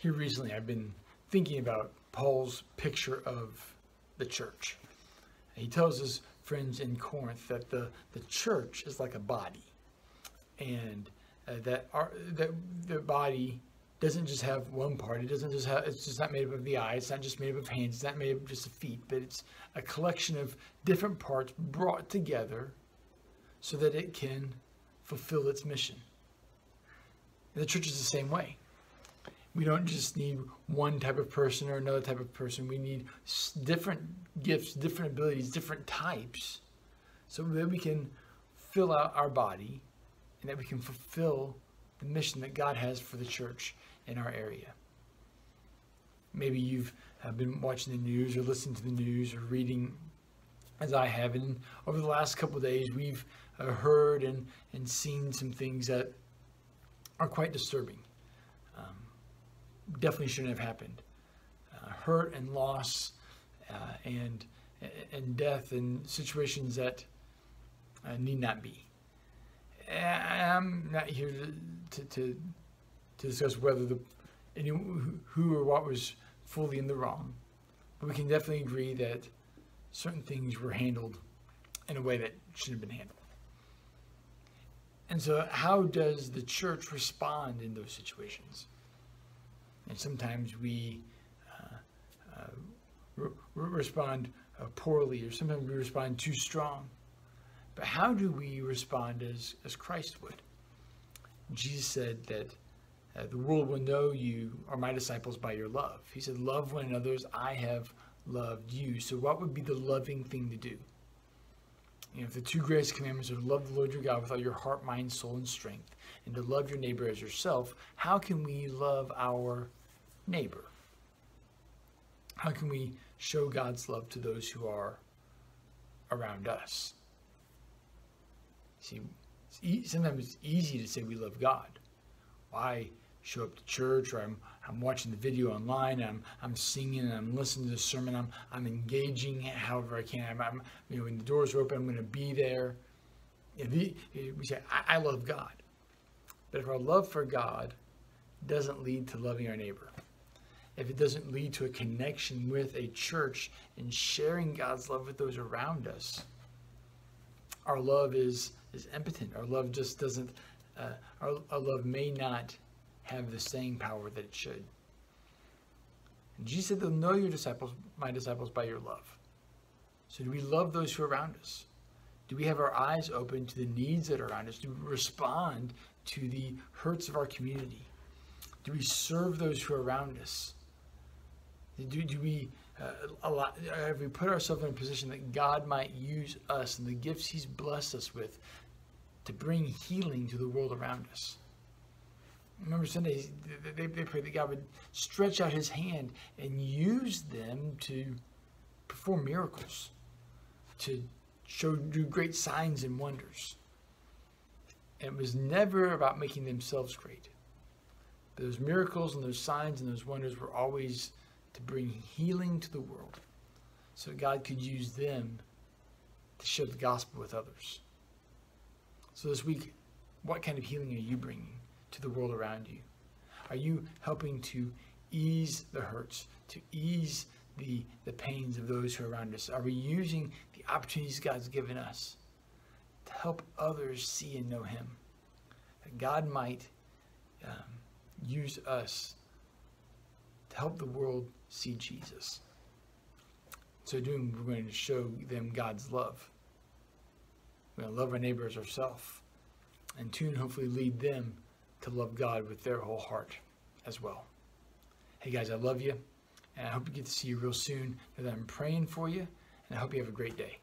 Here recently, I've been thinking about Paul's picture of the church. He tells his friends in Corinth that the church is like a body, and that the body doesn't just have one part. It's just not made up of the eye. It's not just made up of hands. It's not made up of just the feet, but it's a collection of different parts brought together so that it can fulfill its mission. And the church is the same way. We don't just need one type of person or another type of person. We need different gifts, different abilities, different types, so that we can fill out our body and that we can fulfill the mission that God has for the church in our area. Maybe you've been watching the news or listening to the news or reading as I have. And over the last couple of days, we've heard and seen some things that are quite disturbing. Definitely shouldn't have happened. Hurt and loss and death in situations that need not be. I'm not here to discuss whether who or what was fully in the wrong, but we can definitely agree that certain things were handled in a way that shouldn't have been handled. And so how does the church respond in those situations? And sometimes we respond poorly, or sometimes we respond too strong. But how do we respond as Christ would? Jesus said that the world will know you are my disciples by your love. He said, love one another as I have loved you. So what would be the loving thing to do? You know, if the two greatest commandments are to love the Lord your God with all your heart, mind, soul, and strength, and to love your neighbor as yourself, how can we love our neighbor? How can we show God's love to those who are around us? See, sometimes it's easy to say we love God. Well, I show up to church, or I'm watching the video online, and I'm singing, and I'm listening to the sermon, I'm engaging however I can. I'm when the doors are open, I'm going to be there. We say, I love God. But if our love for God doesn't lead to loving our neighbor, if it doesn't lead to a connection with a church and sharing God's love with those around us, our love is impotent. Our love just doesn't, our love may not have the staying power that it should. And Jesus said, they'll know your disciples, my disciples, by your love. So do we love those who are around us? Do we have our eyes open to the needs that are around us? Do we respond to the hurts of our community? Do we serve those who are around us? Do we have we put ourselves in a position that God might use us and the gifts He's blessed us with to bring healing to the world around us? Remember Sundays, they prayed that God would stretch out His hand and use them to perform miracles, to do great signs and wonders. And it was never about making themselves great. But those miracles and those signs and those wonders were always to bring healing to the world, so God could use them to share the gospel with others. So this week, what kind of healing are you bringing to the world around you? Are you helping to ease the hurts, to ease the pains of those who are around us? Are we using the opportunities God's given us to help others see and know Him? That God might use us to help the world see Jesus. So doing, we're going to show them God's love. We're going to love our neighbor as ourselves, and two, hopefully lead them to love God with their whole heart as well. Hey guys, I love you, and I hope you get to see you real soon. Know that I'm praying for you, and I hope you have a great day.